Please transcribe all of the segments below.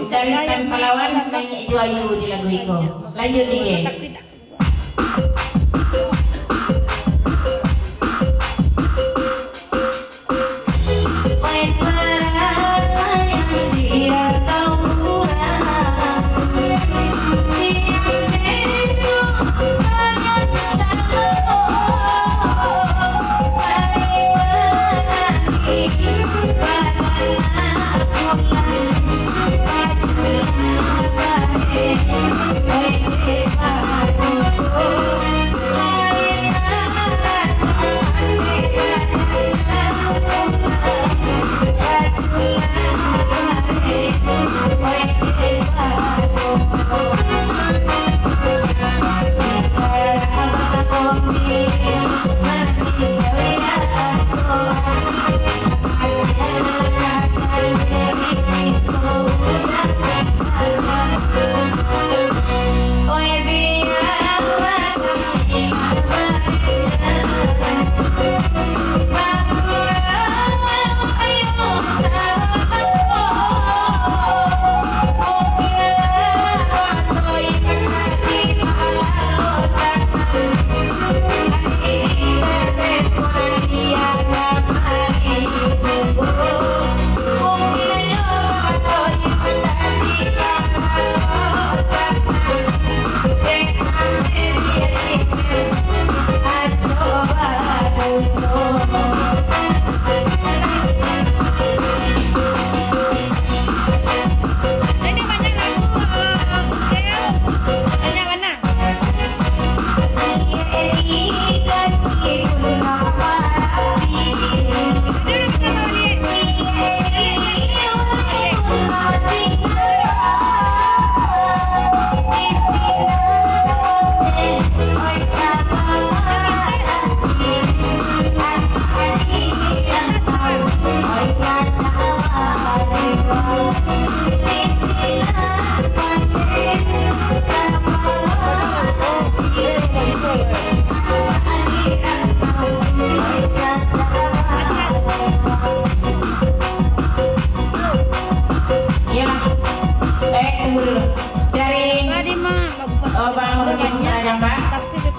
Dari Palawan naik Juayu di lagu itu. Lanjut nih.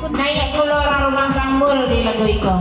Naik pulau orang rumah Bangmul di lagu itu.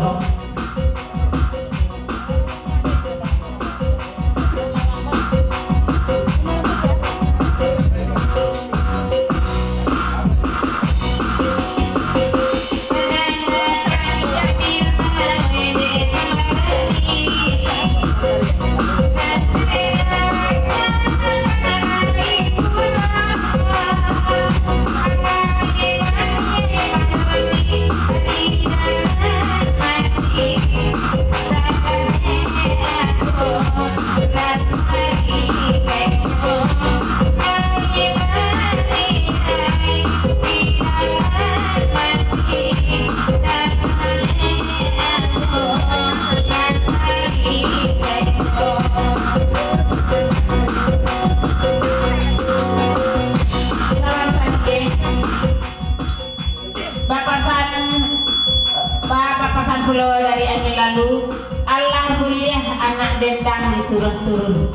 Pulau dari angin lalu, Allah kuliah anak dendang disuruh turun.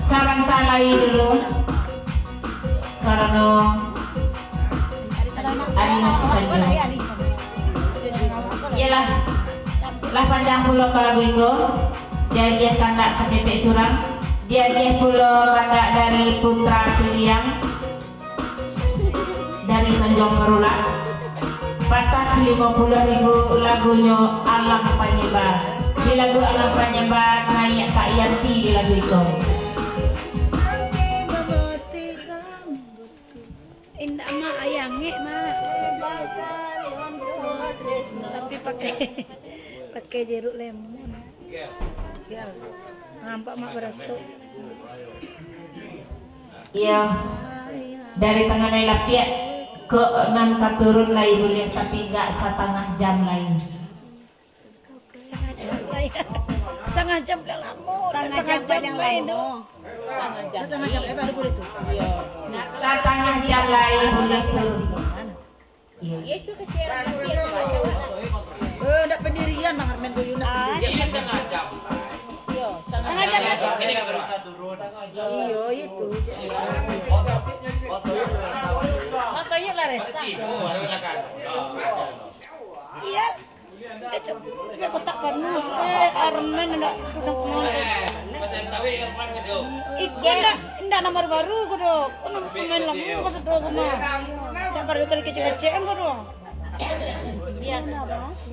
Sarang talai dulu, karena hari masih saja. Iyalah, lah panjang pulau kalau itu, dia kandak seketik surang, dia pulau kandak dari Putra Piliang. Tanjung Merulak. Batas 50.000 lagunya Alam Panyebar. Di lagu Alam Panyebar Nayak Kak Yanti di lagu itu. Indah mah ayange mah. Tapi pakai jeruk lemon. Nampak mak berasuk. Iya. Dari tengah naik lapiat ke 6 turun lain boleh, tapi enggak setengah jam lain. Setengah jam lain. Setengah jam yang lama. Setengah jam yang lain dong. Setengah jam baru boleh tuh. Iya. Setengah jam lain boleh turun. Iya. Itu kecewaan lapiat baca. Ndak pendirian banget main goyunan. Iya, setengah jam. Iya, setengah jam. Ini kan bisa turun. Iya itu. Fotonya lah resa. Iya. Dia coba kotak panus. Armen ndak duduk mau. Ikan ndak nomor baru kudu. Kono pemain lagu kok sedo mah. Ndak baru kali kecil-kecil kudu.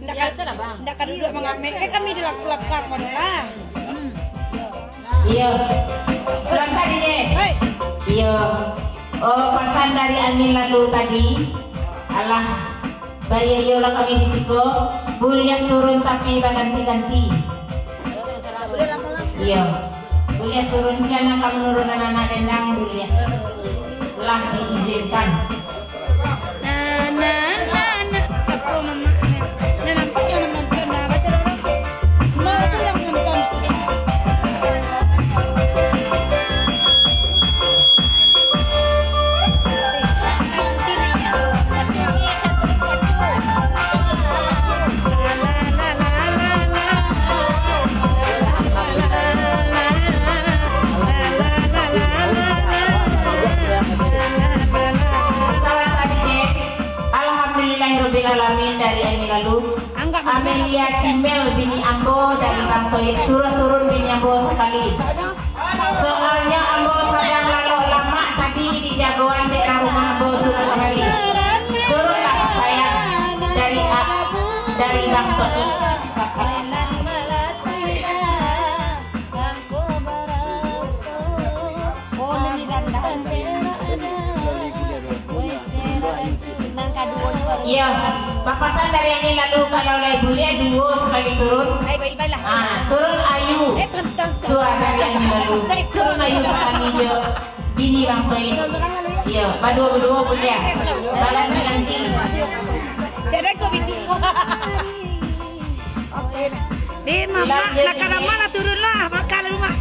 Biasa lah bang. Ndak kan duduk mengamek. Kami di belakang mana lah. Iya. Selamat ini. Iya. Oh, pesan dari angin lalu tadi. Alah, gaya yola kami di situ. Buliah turun tapi ganti-ganti. Iya. Buliah turun siapa kamu nurun anak dendang buliah. Telah diizinkan. Sapu mama. Nampak yang nonton baca orang. Masa yang nonton. Alamin dari yang lalu. Amelia Cimel bini Ambo dari Bangtoit turun bini Ambo sekali. Soalnya Ambo sedang lalu lama tadi di jagoan daerah rumah Ambo sudah kembali. Turunlah saya dari Bangtoit. Iya, papasan dari yang ini lalu kalau lagi bulia dua sekali turun. Baiklah. Turun Ayu. Tua dari yang ini lalu. Turun Ayu sekali je. Bini Bang Toin. Iya, berdua bulia. Balang ganti. Jadi kau bini. Oke. Di mama nak mana turunlah bakal rumah.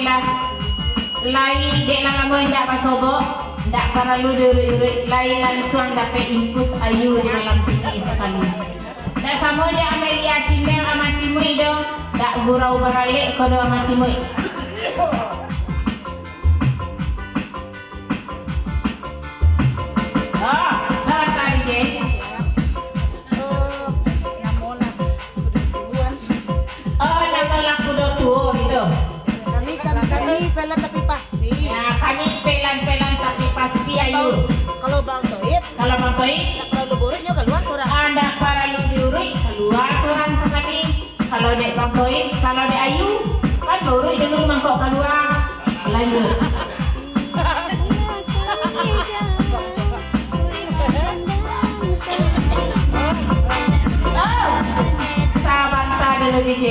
adalah lai dek lama ndak pasobok, ndak perlu diurut-urut, lai langsung dapat impus ayu di dalam tinggi sekali. Ndak sama dia Amelia Cimel sama Cimui dong, ndak gurau beralik kodo sama Cimui. Oh, salah tadi je. Kami pelan tapi pasti. Ya, kami pelan-pelan tapi pasti ayu. Kalau Bang Toib tak perlu buritnya keluar seorang. Anda perlu diurut keluar seorang sekali. Kalau dek Bang Toib, kalau dek ayu kan urut dulu mangkok keluar. Lanjut. Oh, sahabat dulu DJ.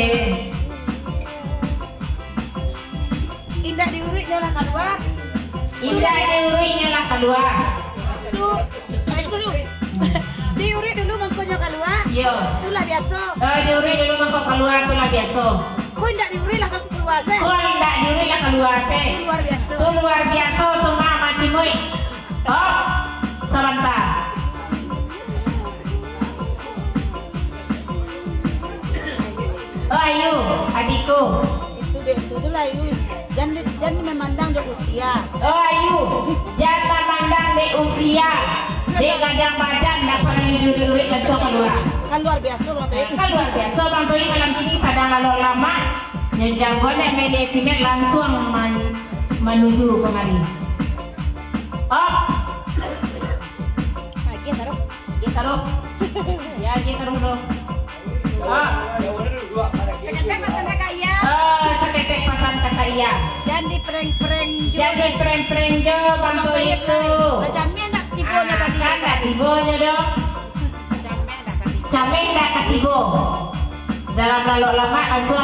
Indah diurutnya lah keluar. Indah diurutnya lah keluar. Tuh, tarik dulu. Diurut dulu mangkoknya keluar. Yo. Itulah biasa. Diurut dulu mangkok keluar itulah biasa. Kau indah diurut lah keluar sih. Kau indah diurut lah keluar sih. Luar biasa. Itu luar biasa tuh Mama Cimui. Oh, sebentar. Oh Ayu, adikku. Itu lah Ayu. Jangan memandang dia usia. Oh Ayu, jangan memandang dia usia. Dia kadang badan tak pernah diurut dan so keluar. Kan luar biasa Bang Toib. Kan luar biasa Bang Toib malam ini sadang lalu lama. Nyejagoan Amelia Cimel langsung menuju kemari. Oh, taruh. Ya, taruh dong. Oh, Seketek pasan kakak iya. seketek pasan kakak iya. Dan di prank-prank juga. Jadi prank-prank jo Bang Toib itu. Macamnya enggak tibonya tadi. Kan enggak tibonya dong. Cameng enggak ketibo. Dalam lalu lama langsung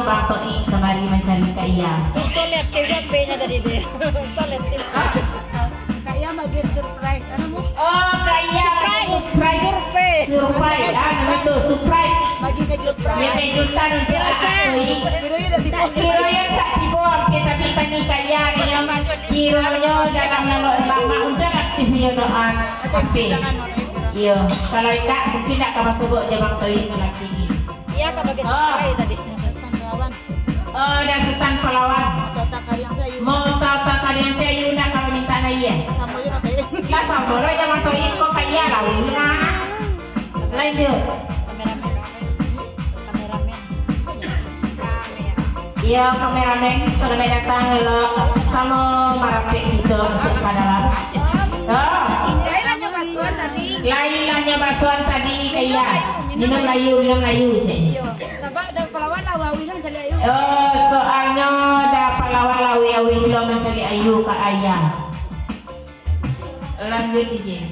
Bang Toib kemari mencari Kak Iya. Tuh lihat TV-nya tadi itu. Tuh lihat TV. Kak Iya bagi surprise anu. Oh, Kak Iya surprise. Itu surprise. Bagi kejutan. Ya kejutan untuk Kak Toib. Kironya udah tiba. Kironya tak tibo, kita tapi Kak Iya kironya dalam lalu lama untuk aktifnya doan. Tapi iya, kalau tak mungkin tak kamu sebut je Bang Toib kalau tinggi. Iya, kak bagi surprise tadi. Stand pelawan. Oh, dah setan pelawan. Atau tak kalian saya. Mau tahu kalian saya Yuna kalau minta naya. Sama Yuna Toib. Lah sama lo jangan Toib kok kaya lah Yuna. Lanjut. Iya kameramen sudah datang lo sama marapek itu masuk ke dalam. Oh. Lainnya basuhan tadi kayak minum layu sih. Iya, sabab dan pelawan lawi lah mencari ayu. Oh, soalnya ada pahlawan lawi lo mencari ayu ke ayah. Lanjut DJ.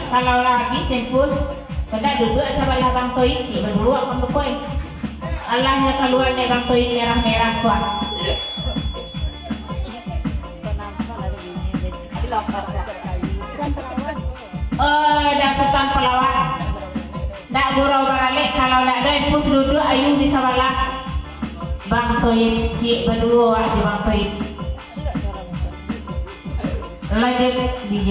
Kalau lagi sempus, kena duduk sebelah Bang Toib sih berdua pembekuan. Allahnya keluarnya Bang Toib merah-merah kuat. Oh, dah setan pelawan. Dak gurau balik kalau nak ada empus duduk ayu di sebelah Bang Toib sih berdua di Bang Toib. Lanjut DJ.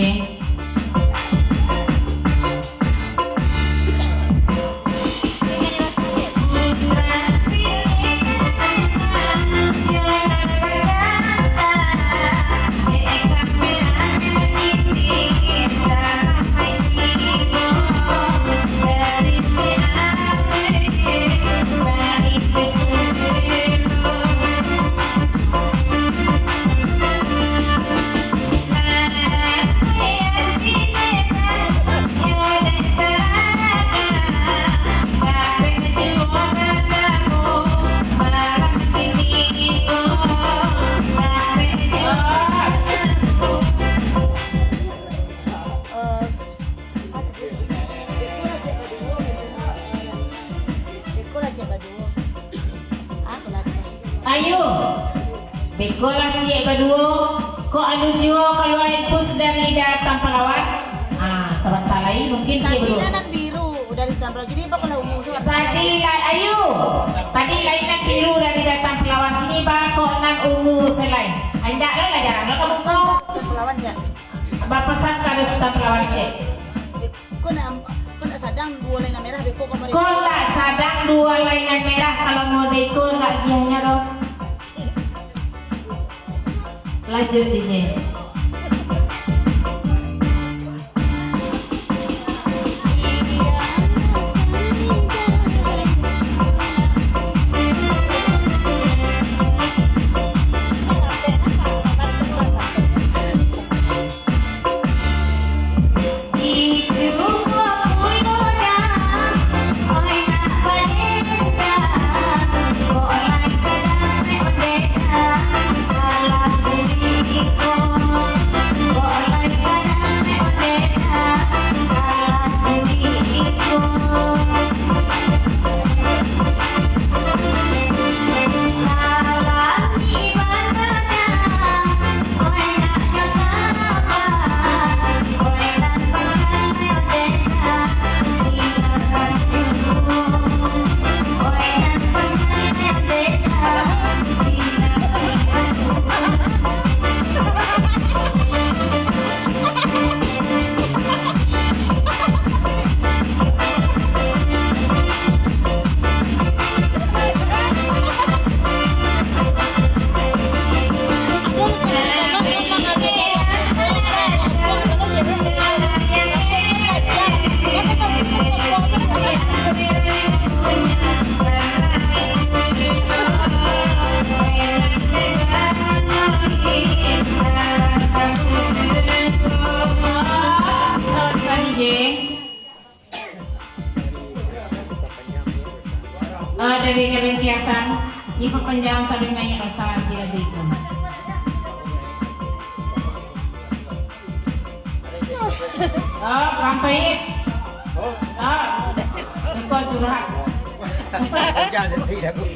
Bekolah siap berdua. Kok anu jiwa kalau impus dari datang Palawan. Sebentar lagi mungkin siap berdua. Tadi nan biru dari Palawan. Jadi apa kalau umum suara? Tadi ayo. Tadi lainan biru dari datang Palawan. Ini kok nan ungu selain. Anda lah jarang lo kamu kau. Palawan ya. Bapak sangka ada Sultan Palawan cek. Kau nak sadang dua lainan merah beko kemarin. Kau tak sadang dua lainan merah kalau mau deko nggak dianya loh. Lanjut DJ. Dari Kevin Kiasan, Iva Panjang tadi nanya rasa tidak itu. Oh, Pampai. Ikut curhat.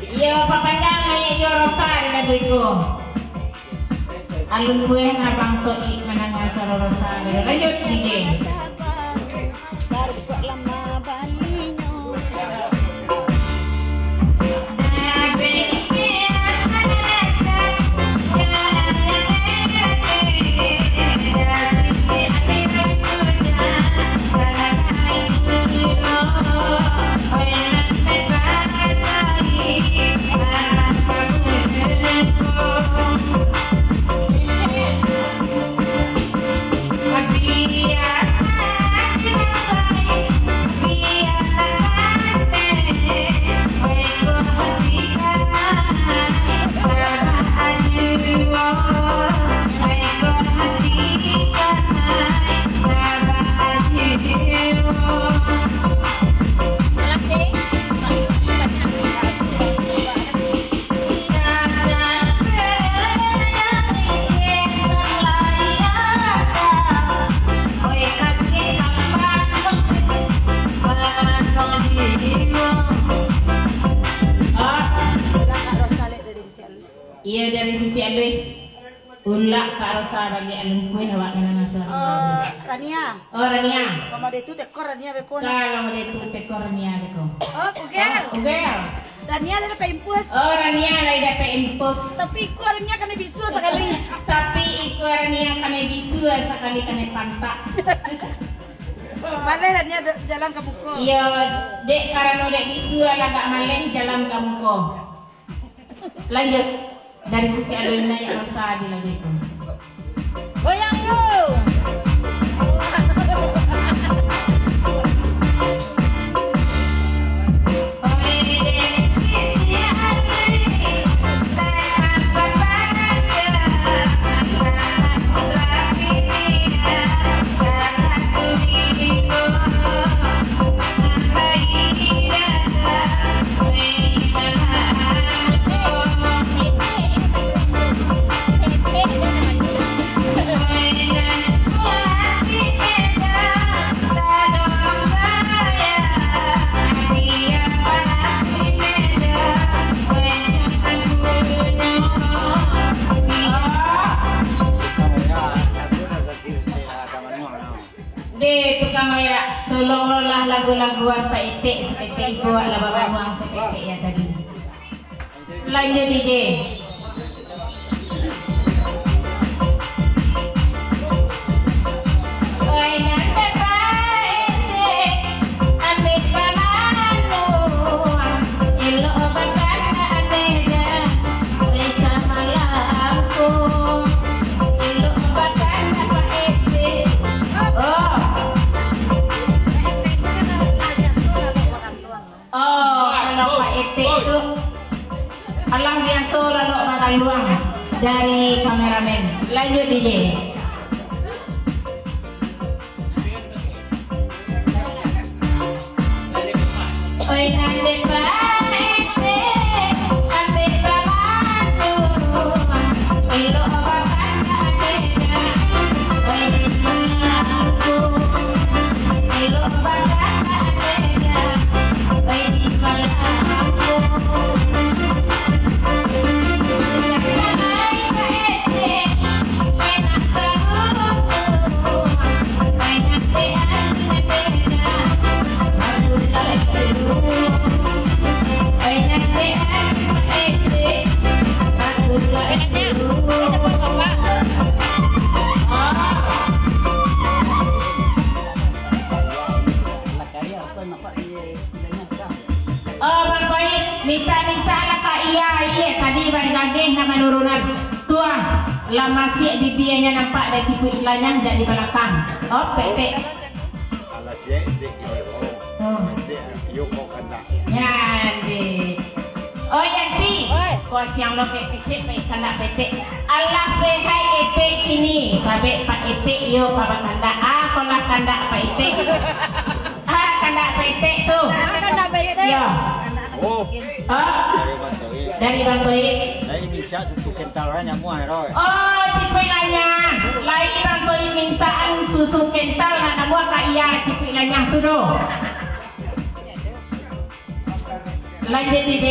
Iya, Pak Panjang nanya jual rasa tidak itu. Alun gue ngabang toi menanya suara rasa. Lanjut DJ. Iya dari sisi alui ulak Kak Rosa bagi alun kue awak mana suara. Rania. Oh Rania. Kalau dia tu tekor Rania beko. Kalau dia tu tekor Rania beko. Oh, ugel. Ugel. Rania ada dapat impus. Oh Rania lagi dapat impus. Tapi iku Rania kena bisu sekali. Tapi iku Rania kena bisu sekali kena pantak. Malih Rania jalan ke buku. Iya, dek karena dek bisu agak malih jalan ke muko. Lanjut. Dari sisi alun naik rasa dilanjutkan. Goyang yuk. Oh Sulunglah lagu-laguan Pak Itik seperti ibu lah bapak buang seperti yang tadi. Lanjut DJ. Alang biasa lalu makan luang dari kameramen. Lanjut DJ. Oi nande paete ambil bamandu elo bakan adega oi di malamku elo bakan adega oi di malamku. Minta-mintalah Kak Iya tadi bang gageng nama nurunan tuang lama siap bibianya nampak dan cipu iklannya jadi belakang. Oh petek. Ala cek dik petek yoko kena. Jadi. Oh Yanti. Kau siang lo kecil pe kena petek. Allah sehai etek ini sampai Pak Etek yo Pak Kanda. Kolah Kanda Pak Etek. Kanda petek tuh. Kanda petek. Yo. Oh. Dari Bantoy. Nah ini bisa susu kentalnya muai roy. Oh, cipilanya. Lain Bantoy mintaan susu kental nak namu Kak Iya cipilanya tu do. Lanjut DJ.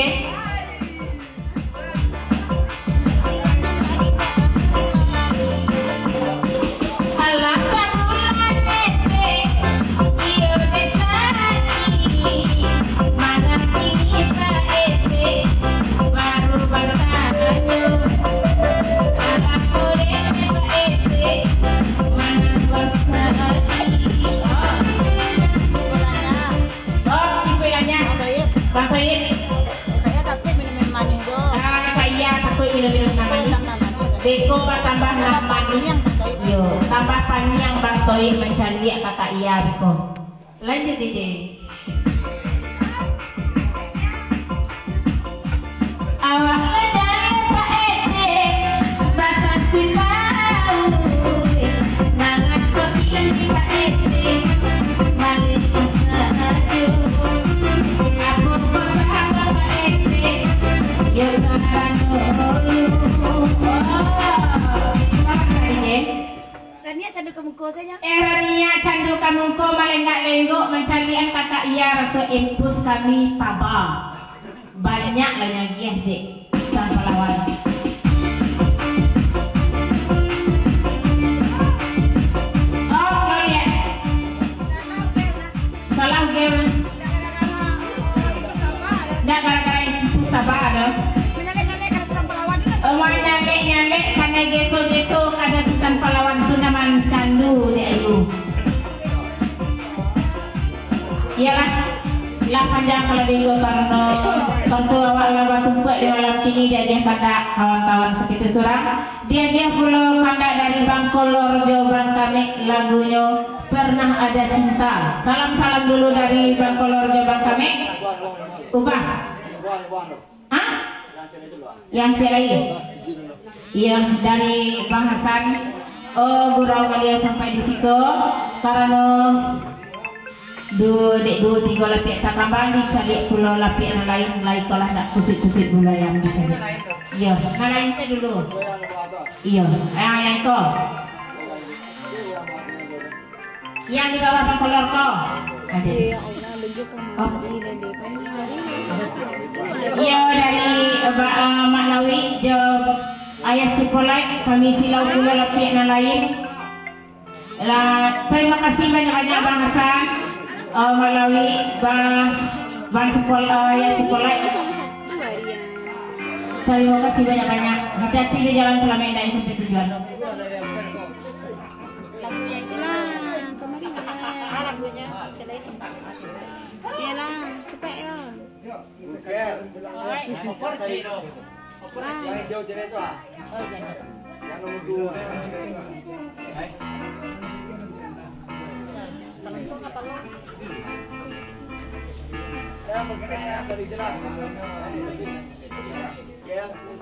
Beko tambah nah manis, yo tambah panjang Bang Toy mencari Kakak Iya Beko. Lanjut DJ. Awak ledar Pak Ete, basah tahu, nangat kopi Pak Ete, balik saju, aku bersama Pak Ete, yo sarano. Rania candu kemungko saja. Rania candu kemungko melenggak-lenggok mencarian Kakak Iya rasa impus kami tabang. Banyak lah yang giah dek tanpa lawan. Oh Gloria. Salah game. Dah gara-gara impus tabang ada. Nyampe karena geso-geso ada Sultan Pahlawan itu nama candu di ayu. Iyalah, lah panjang kalau di luar karena tentu awal lama tumpuk di malam kini dia pada kawan-kawan sekitar surang. Dia pulau kanda dari Bangkolor Jawa Bangkame lagunya Pernah Ada Cinta. Salam dulu dari Bangkolor Jawa Bangkame. Ubah. Hah? Yang lain. Iya dari Bang Hasan. Oh gurau kalian sampai di situ karena dua tiga lapik tak kambang dicari pulau lapik yang lain kalau tak kusik gula yang dicari. Iya, lain saya dulu. Iya, yang kau. Yang di bawah kolor kau. Ada. Iya dari Mak Lawi jawab ayah Cipolek kami silau gula lapik yang lain. Terima kasih banyak-banyak Bang Hasan. melalui ban sekolah yang sekolah. Terima kasih banyak-banyak. Hati-hati di jalan selama ini sampai tujuan. Lagunya selain Iyalah, cepet ya.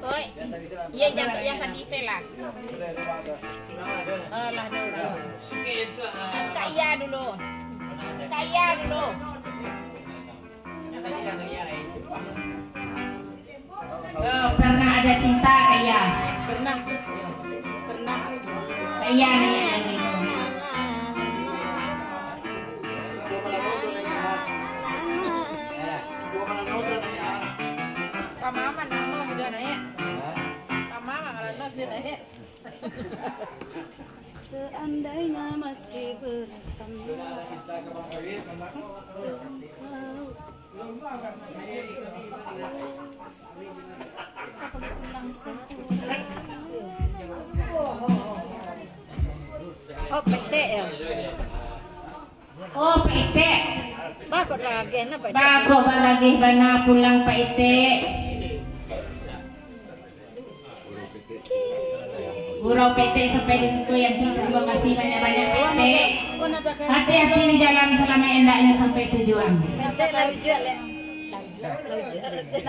Oi, iya yang tadi selang. Lah dulu. Kaya dulu. Kaya dulu. Pernah ada cinta kaya? Pernah. Kaya nih. Mama nama sudah naik. Mama kalau sudah naik. Seandainya masih bersama. oh petek ya. Oh, Pak Ite. Bakot lagi na Pak Ite. Bago ba lagi ba na pulang Pak Ite? Gurau PT sampai di situ yang terima kasih banyak-banyak PT. Hati-hati di jalan selama endaknya sampai tujuan. Petek lah jual ya.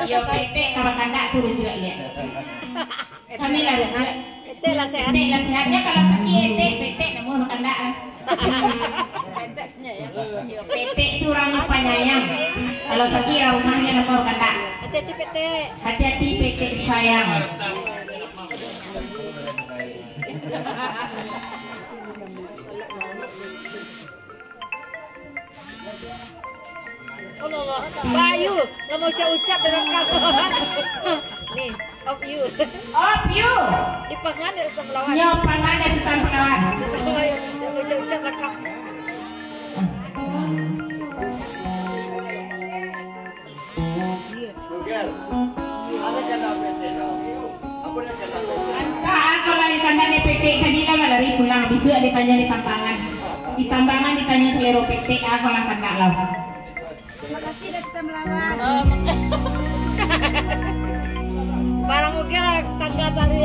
Yo PT kalau kandak turun juga lihat. Kami lah juga. Petek lah sehat. PT lah sehatnya kalau sakit PT namun kandak. Peteknya ya. Yo PT itu orangnya penyayang. Kalau sakit rumahnya nomor kandak. Hati-hati petek. Hati-hati PT sayang. Oh Allah, Bayu, nggak mau ucap dengan kamu. Nih, of you. Of you. Dipangan dari melawan. Nyo pangan dari setan pelawan. Nggak mau ucap lengkap. Aku lagi kandang PT kanina malari pulang bisu ditanya di tambangan. Di tambangan ditanya selero PT aku lang kandang law. Terima kasih sudah melawan. Barang mungkin tangga tadi.